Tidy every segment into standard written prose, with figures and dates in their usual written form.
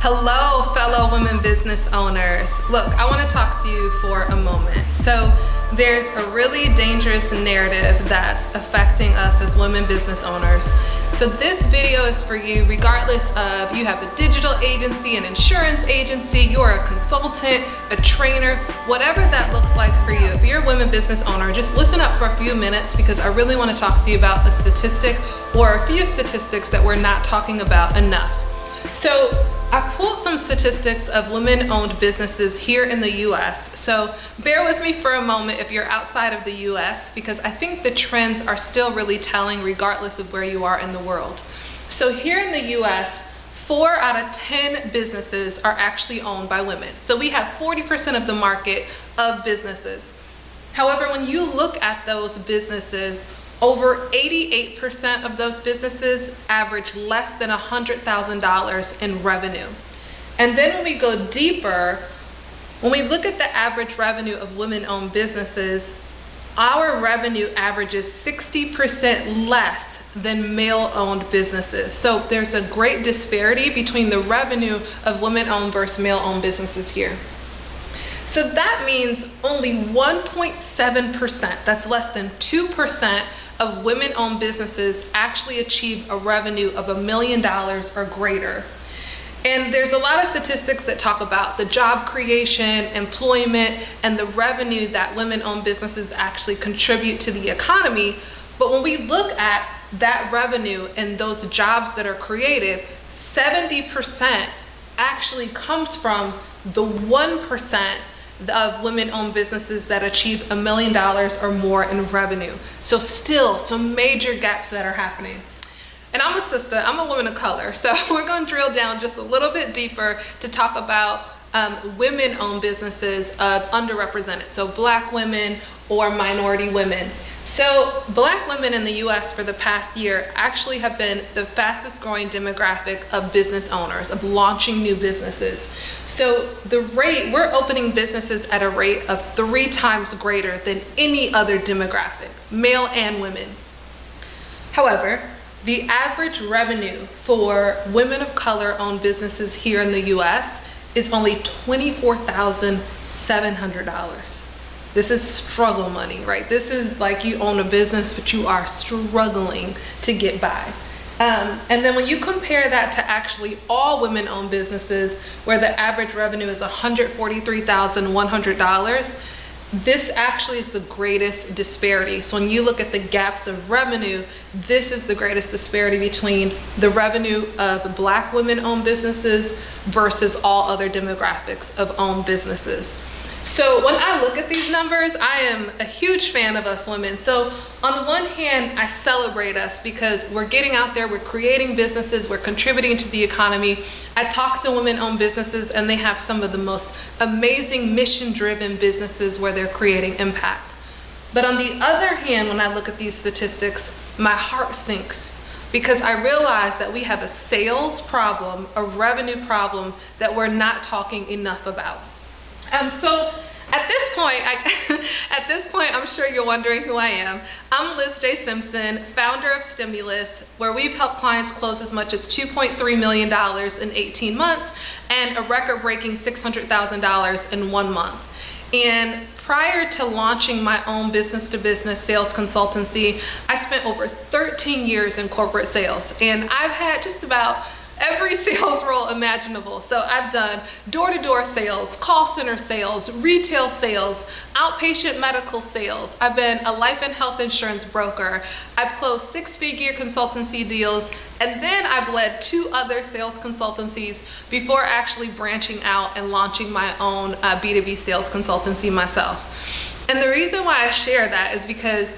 Hello, fellow women business owners. Look, I want to talk to you for a moment. So there's a really dangerous narrative that's affecting us as women business owners. So this video is for you regardless of you have a digital agency, an insurance agency, you're a consultant, a trainer, whatever that looks like for you. If you're a women business owner, just listen up for a few minutes because I really want to talk to you about a statistic or a few statistics that we're not talking about enough. So I pulled some statistics of women-owned businesses here in the US. So bear with me for a moment if you're outside of the US, because I think the trends are still really telling regardless of where you are in the world. So here in the US, 4 out of 10 businesses are actually owned by women. So we have 40% of the market of businesses. However, when you look at those businesses, over 88% of those businesses average less than $100,000 in revenue. And then when we go deeper, when we look at the average revenue of women-owned businesses, our revenue averages 60% less than male-owned businesses. So there's a great disparity between the revenue of women-owned versus male-owned businesses here. So that means only 1.7%, that's less than 2%, of women-owned businesses actually achieve a revenue of $1 million or greater. And there's a lot of statistics that talk about the job creation, employment, and the revenue that women-owned businesses actually contribute to the economy. But when we look at that revenue and those jobs that are created, 70% actually comes from the 1% of women-owned businesses that achieve $1 million or more in revenue. So still some major gaps that are happening. And I'm a sister, I'm a woman of color, so we're going to drill down just a little bit deeper to talk about women-owned businesses of underrepresented, so Black women or minority women. So Black women in the US for the past year actually have been the fastest growing demographic of business owners, of launching new businesses. So the rate, we're opening businesses at a rate of 3 times greater than any other demographic, male and women. However, the average revenue for women of color owned businesses here in the US is only $24,700. This is struggle money, right? This is like you own a business, but you are struggling to get by. And then when you compare that to actually all women-owned businesses, where the average revenue is $143,100, this actually is the greatest disparity. So when you look at the gaps of revenue, this is the greatest disparity between the revenue of Black women-owned businesses versus all other demographics of owned businesses. So when I look at these numbers, I am a huge fan of us women. So on one hand, I celebrate us because we're getting out there, we're creating businesses, we're contributing to the economy. I talk to women-owned businesses and they have some of the most amazing mission-driven businesses where they're creating impact. But on the other hand, when I look at these statistics, my heart sinks because I realize that we have a sales problem, a revenue problem that we're not talking enough about. So at this point, I'm sure you're wondering who I am. I'm Liz J. Simpson, founder of Stimulus, where we've helped clients close as much as $2.3 million in 18 months and a record-breaking $600,000 in 1 month. And prior to launching my own business-to-business sales consultancy, I spent over 13 years in corporate sales, and I've had just about every sales role imaginable. So I've done door-to-door sales, call center sales, retail sales, outpatient medical sales. I've been a life and health insurance broker. I've closed 6-figure consultancy deals, and then I've led 2 other sales consultancies before actually branching out and launching my own B2B sales consultancy myself. And the reason why I share that is because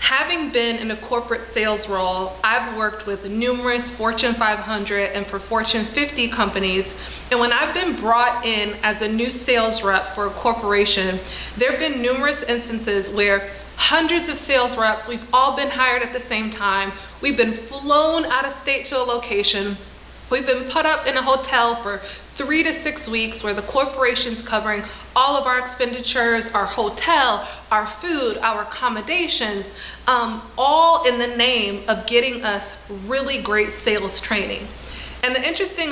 having been in a corporate sales role, I've worked with numerous Fortune 500 and for Fortune 50 companies. And when I've been brought in as a new sales rep for a corporation, there have been numerous instances where hundreds of sales reps, we've all been hired at the same time. We've been flown out of state to a location. We've been put up in a hotel for 3 to 6 weeks where the corporation's covering all of our expenditures, our hotel, our food, our accommodations, all in the name of getting us really great sales training. And the interesting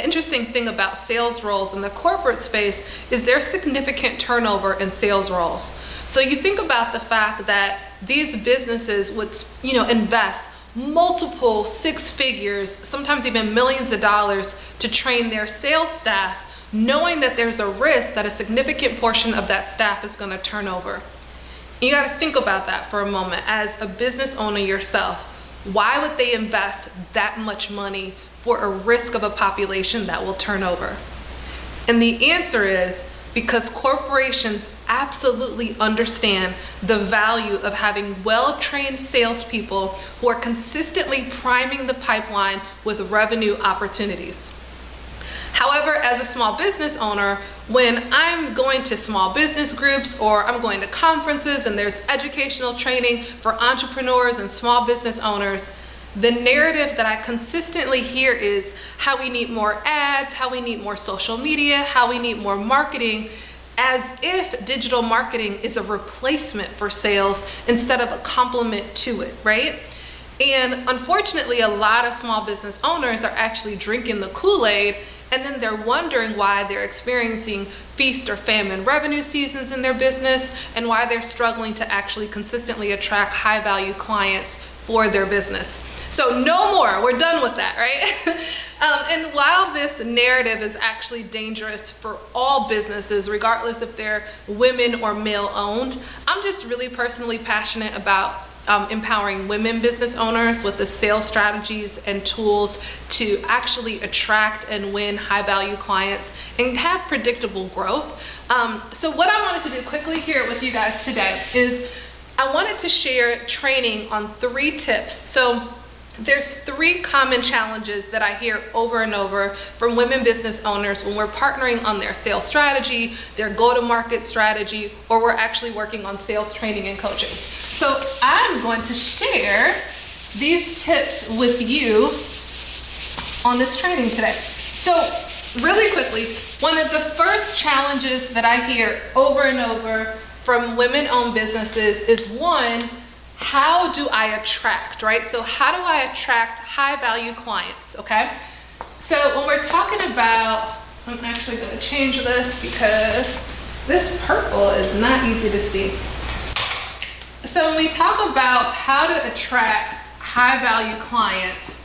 interesting thing about sales roles in the corporate space is there's significant turnover in sales roles. So you think about the fact that these businesses would, invest multiple six figures, sometimes even millions of dollars to train their sales staff, knowing that there's a risk that a significant portion of that staff is going to turn over. You got to think about that for a moment. As a business owner yourself, why would they invest that much money for a risk of a population that will turn over? And the answer is because corporations absolutely understand the value of having well-trained salespeople who are consistently priming the pipeline with revenue opportunities. However, as a small business owner, when I'm going to small business groups or I'm going to conferences and there's educational training for entrepreneurs and small business owners, the narrative that I consistently hear is how we need more ads, how we need more social media, how we need more marketing, as if digital marketing is a replacement for sales instead of a complement to it, right? And unfortunately, a lot of small business owners are actually drinking the Kool-Aid, and then they're wondering why they're experiencing feast or famine revenue seasons in their business and why they're struggling to actually consistently attract high value clients for their business. So no more, we're done with that, right? And while this narrative is actually dangerous for all businesses, regardless if they're women or male owned, I'm just really personally passionate about empowering women business owners with the sales strategies and tools to actually attract and win high value clients and have predictable growth. So what I wanted to do quickly here with you guys today is I wanted to share training on 3 tips. So there's 3 common challenges that I hear over and over from women business owners when we're partnering on their sales strategy, their go-to-market strategy, or we're actually working on sales training and coaching. So I'm going to share these tips with you on this training today. So really quickly, one of the first challenges that I hear over and over from women-owned businesses is, one, how do I attract, right? So how do I attract high-value clients, okay? So when we're talking about, I'm actually going to change this because this purple is not easy to see. So when we talk about how to attract high-value clients,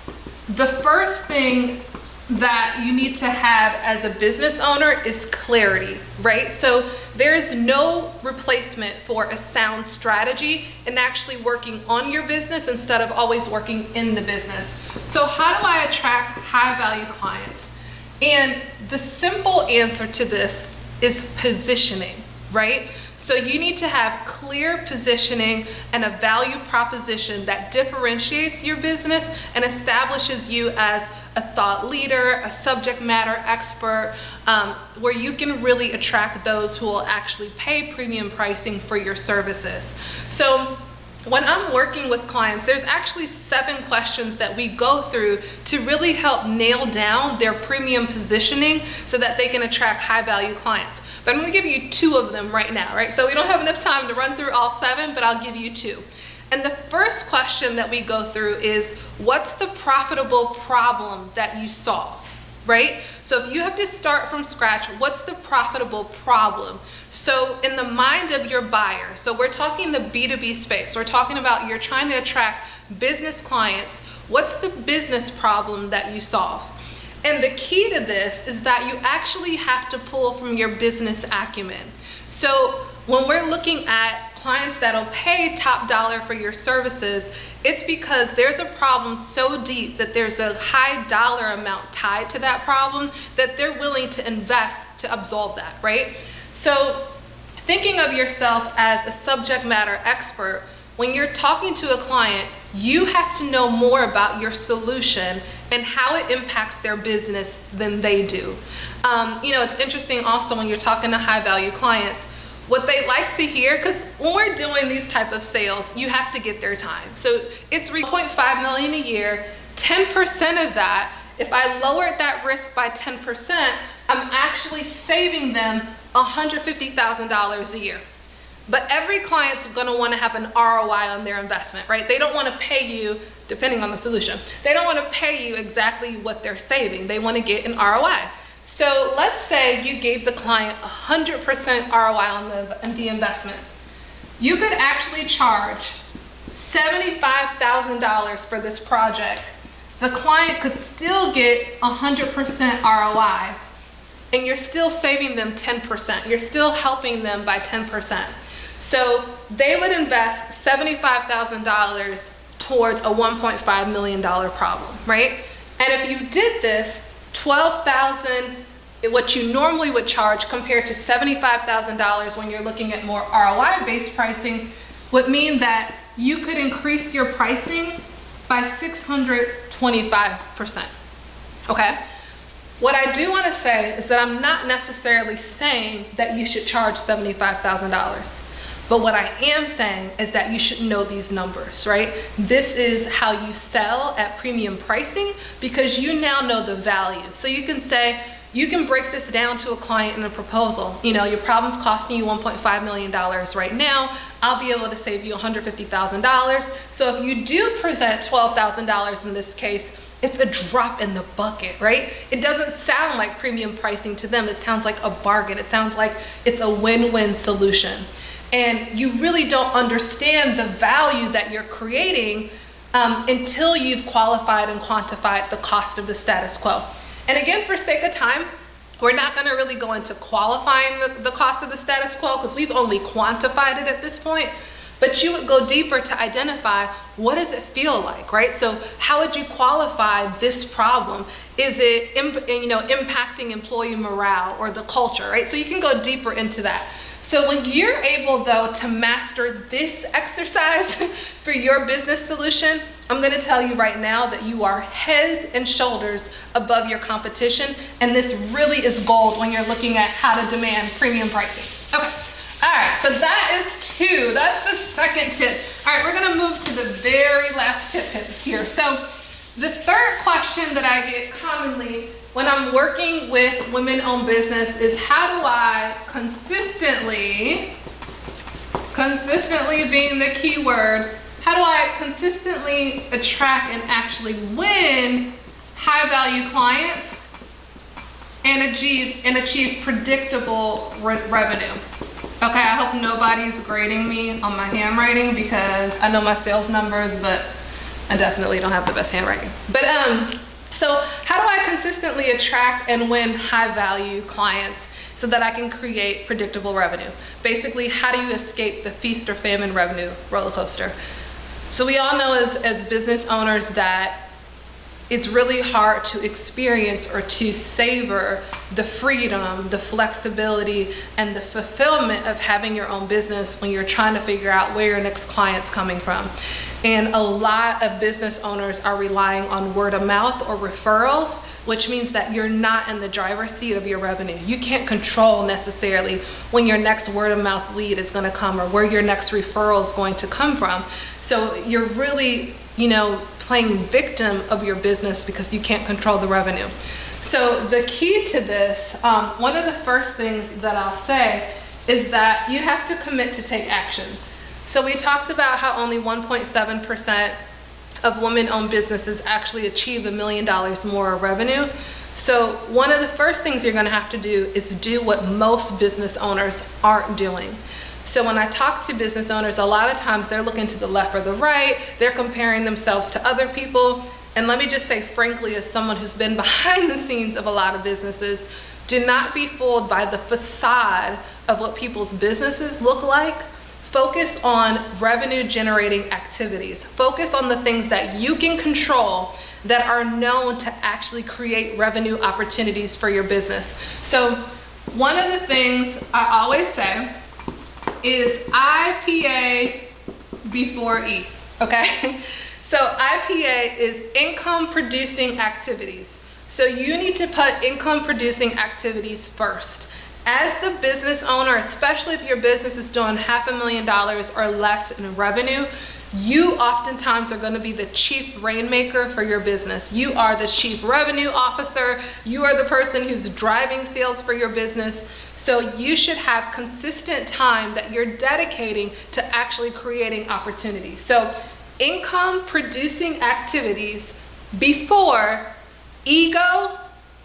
the first thing that you need to have as a business owner is clarity, right? So there's no replacement for a sound strategy and actually working on your business instead of always working in the business. So how do I attract high-value clients? And the simple answer to this is positioning, right? So you need to have clear positioning and a value proposition that differentiates your business and establishes you as a thought leader, a subject matter expert, where you can really attract those who will actually pay premium pricing for your services. So when I'm working with clients, there's actually 7 questions that we go through to really help nail down their premium positioning so that they can attract high value clients. But I'm gonna give you 2 of them right now, right? So we don't have enough time to run through all 7, but I'll give you 2. And the first question that we go through is, what's the profitable problem that you solve, right? So if you have to start from scratch, what's the profitable problem? So in the mind of your buyer, so we're talking the B2B space, we're talking about you're trying to attract business clients, what's the business problem that you solve? And the key to this is that you actually have to pull from your business acumen. So when we're looking at clients that'll pay top dollar for your services, it's because there's a problem so deep that there's a high dollar amount tied to that problem that they're willing to invest to absolve that, right? So thinking of yourself as a subject matter expert, when you're talking to a client, you have to know more about your solution and how it impacts their business than they do. It's interesting also when you're talking to high value clients, what they like to hear, because when we're doing these type of sales, you have to get their time. So it's $3.5 million a year, 10% of that, if I lowered that risk by 10%, I'm actually saving them $150,000 a year. But every client's gonna wanna have an ROI on their investment, right? They don't wanna pay you depending on the solution. They don't want to pay you exactly what they're saving. They want to get an ROI. So let's say you gave the client 100% ROI on the investment. You could actually charge $75,000 for this project. The client could still get 100% ROI, and you're still saving them 10%. You're still helping them by 10%. So they would invest $75,000 towards a $1.5 million problem, right? And if you did this, $12,000, what you normally would charge compared to $75,000 when you're looking at more ROI-based pricing, would mean that you could increase your pricing by 625%, okay? What I do want to say is that I'm not necessarily saying that you should charge $75,000. But what I am saying is that you should know these numbers, right? This is how you sell at premium pricing because you now know the value. So you can say, you can break this down to a client in a proposal. You know, your problem's costing you $1.5 million right now. I'll be able to save you $150,000. So if you do present $12,000 in this case, it's a drop in the bucket, right? It doesn't sound like premium pricing to them. It sounds like a bargain. It sounds like it's a win-win solution. And you really don't understand the value that you're creating until you've qualified and quantified the cost of the status quo. And again, for sake of time, we're not going to really go into qualifying the cost of the status quo because we've only quantified it at this point. But you would go deeper to identify, what does it feel like, right? So how would you qualify this problem? Is it impacting employee morale or the culture, right? So you can go deeper into that. So when you're able, though, to master this exercise for your business solution, I'm going to tell you right now that you are head and shoulders above your competition, and this really is gold when you're looking at how to demand premium pricing. Okay, all right, so that is 2. That's the second tip. All right, we're going to move to the very last tip here. So the third question that I get commonly when I'm working with women-owned business is, how do I consistently being the key word, how do I consistently attract and actually win high-value clients and achieve predictable revenue? Okay, I hope nobody's grading me on my handwriting because I know my sales numbers, but I definitely don't have the best handwriting. But so how do I consistently attract and win high-value clients so that I can create predictable revenue? Basically, how do you escape the feast or famine revenue roller coaster? So we all know as business owners that it's really hard to experience or to savor the freedom, the flexibility, and the fulfillment of having your own business when you're trying to figure out where your next client's coming from. And a lot of business owners are relying on word of mouth or referrals, which means that you're not in the driver's seat of your revenue. You can't control necessarily when your next word of mouth lead is going to come or where your next referral is going to come from. So you're really, playing victim of your business because you can't control the revenue. So the key to this, one of the first things that I'll say is that you have to commit to take action. So we talked about how only 1.7% of women-owned businesses actually achieve $1 million more revenue. So one of the first things you're going to have to do is do what most business owners aren't doing. So when I talk to business owners, a lot of times they're looking to the left or the right, they're comparing themselves to other people. And let me just say, frankly, as someone who's been behind the scenes of a lot of businesses, do not be fooled by the facade of what people's businesses look like. Focus on revenue generating activities. Focus on the things that you can control that are known to actually create revenue opportunities for your business. So one of the things I always say is IPA before E, okay? So IPA is income producing activities. So you need to put income producing activities first. As the business owner, especially if your business is doing $500,000 or less in revenue, you oftentimes are going to be the chief rainmaker for your business. You are the chief revenue officer. You are the person who's driving sales for your business. So you should have consistent time that you're dedicating to actually creating opportunities. So income producing activities before ego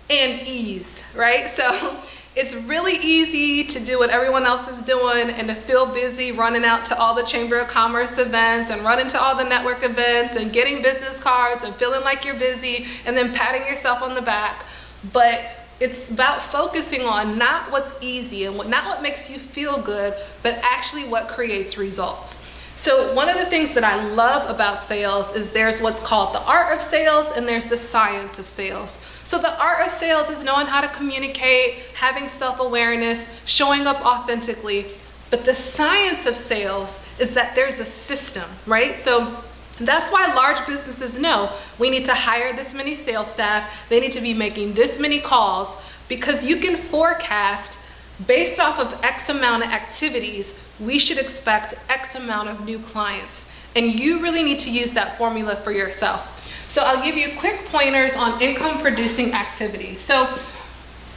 and ease, right? So it's really easy to do what everyone else is doing and to feel busy running out to all the Chamber of Commerce events and running to all the network events and getting business cards and feeling like you're busy and then patting yourself on the back. But it's about focusing on not what's easy and not what makes you feel good, but actually what creates results. So one of the things that I love about sales is there's what's called the art of sales and there's the science of sales. So the art of sales is knowing how to communicate, having self-awareness, showing up authentically. But the science of sales is that there's a system, right? So that's why large businesses know we need to hire this many sales staff, they need to be making this many calls, because you can forecast based off of X amount of activities, we should expect X amount of new clients. And you really need to use that formula for yourself. So I'll give you quick pointers on income producing activities. So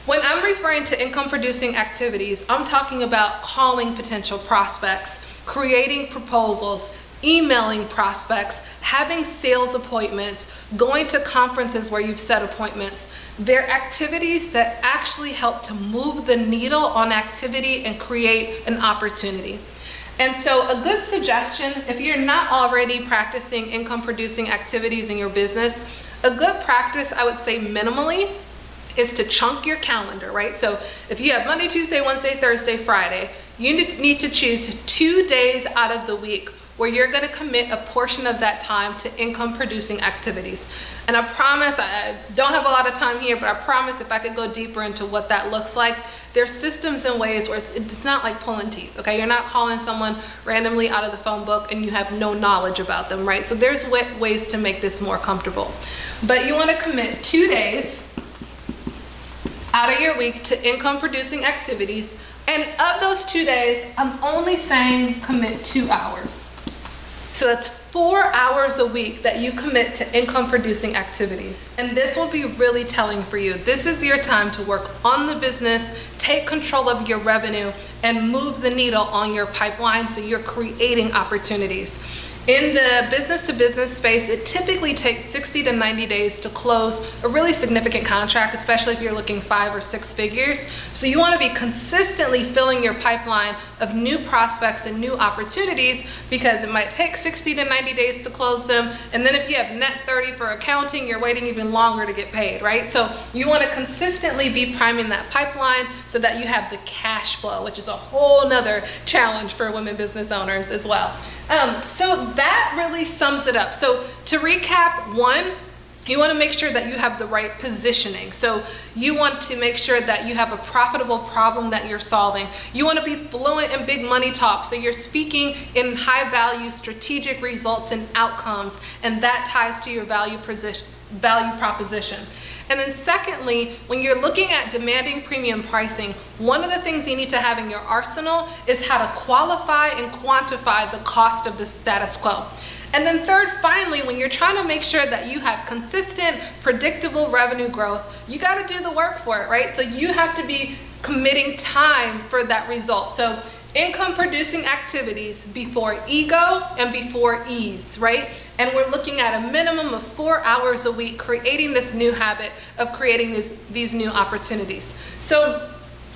when I'm referring to income producing activities, I'm talking about calling potential prospects, creating proposals, emailing prospects, having sales appointments, going to conferences where you've set appointments. They're activities that actually help to move the needle on activity and create an opportunity. And so a good suggestion, if you're not already practicing income producing activities in your business, a good practice, I would say minimally, is to chunk your calendar, right? So if you have Monday, Tuesday, Wednesday, Thursday, Friday, you need to choose 2 days out of the week where you're gonna commit a portion of that time to income producing activities. And I promise, I don't have a lot of time here, but I promise if I could go deeper into what that looks like, there's systems and ways where it's not like pulling teeth, okay? You're not calling someone randomly out of the phone book and you have no knowledge about them, right? So there's ways to make this more comfortable. But you wanna commit 2 days out of your week to income producing activities. And of those 2 days, I'm only saying commit 2 hours. So that's 4 hours a week that you commit to income producing activities. And this will be really telling for you. This is your time to work on the business, take control of your revenue, and move the needle on your pipeline so you're creating opportunities. In the business to business space, it typically takes 60 to 90 days to close a really significant contract, especially if you're looking 5 or 6 figures. So you want to be consistently filling your pipeline of new prospects and new opportunities, because it might take 60 to 90 days to close them. And then if you have net 30 for accounting, you're waiting even longer to get paid, right? So you want to consistently be priming that pipeline so that you have the cash flow, which is a whole nother challenge for women business owners as well. So that really sums it up. So to recap, 1, you want to make sure that you have the right positioning. So you want to make sure that you have a profitable problem that you're solving. You want to be fluent in big money talk. So you're speaking in high value strategic results and outcomes, and that ties to your value proposition. And then secondly, when you're looking at demanding premium pricing, one of the things you need to have in your arsenal is how to qualify and quantify the cost of the status quo. And then third, finally, when you're trying to make sure that you have consistent, predictable revenue growth, you got to do the work for it, right? So you have to be committing time for that result. So income producing activities before ego and before ease, right? And we're looking at a minimum of 4 hours a week, creating this new habit of creating these new opportunities. So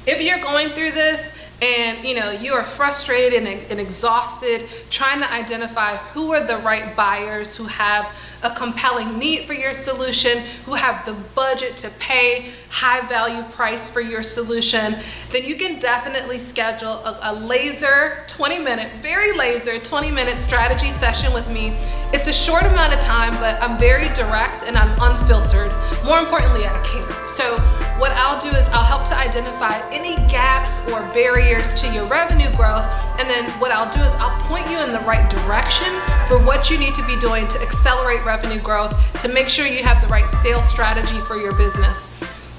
if you're going through this and you are frustrated and exhausted trying to identify who are the right buyers who have a compelling need for your solution, who have the budget to pay high value price for your solution, then you can definitely schedule a laser 20-minute, very laser 20-minute strategy session with me. It's a short amount of time, but I'm very direct and I'm unfiltered. More importantly, I care. So what I'll do is I'll help to identify any gaps or barriers to your revenue growth. And then what I'll do is I'll point you in the right direction for what you need to be doing to accelerate revenue growth, to make sure you have the right sales strategy for your business.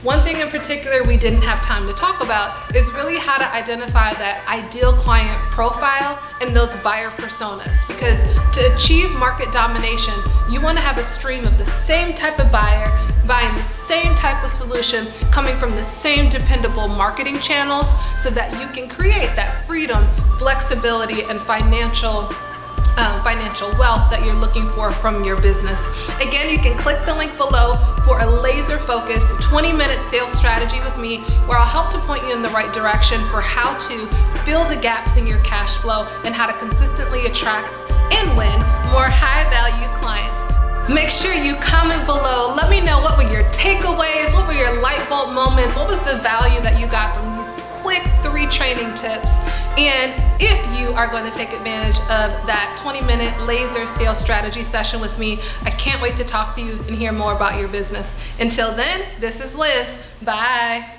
One thing in particular we didn't have time to talk about is really how to identify that ideal client profile and those buyer personas. Because to achieve market domination, you want to have a stream of the same type of buyer, buying the same type of solution, coming from the same dependable marketing channels, so that you can create that freedom, flexibility, and financial financial wealth that you're looking for from your business. Again, you can click the link below for a laser focused 20-minute sales strategy with me, where I'll help to point you in the right direction for how to fill the gaps in your cash flow and how to consistently attract and win more high-value clients. Make sure you comment below. Let me know, what were your takeaways? What were your light bulb moments? What was the value that you got from these quick 3 training tips? And if you are going to take advantage of that 20-minute laser sales strategy session with me, I can't wait to talk to you and hear more about your business. Until then, this is Liz. Bye.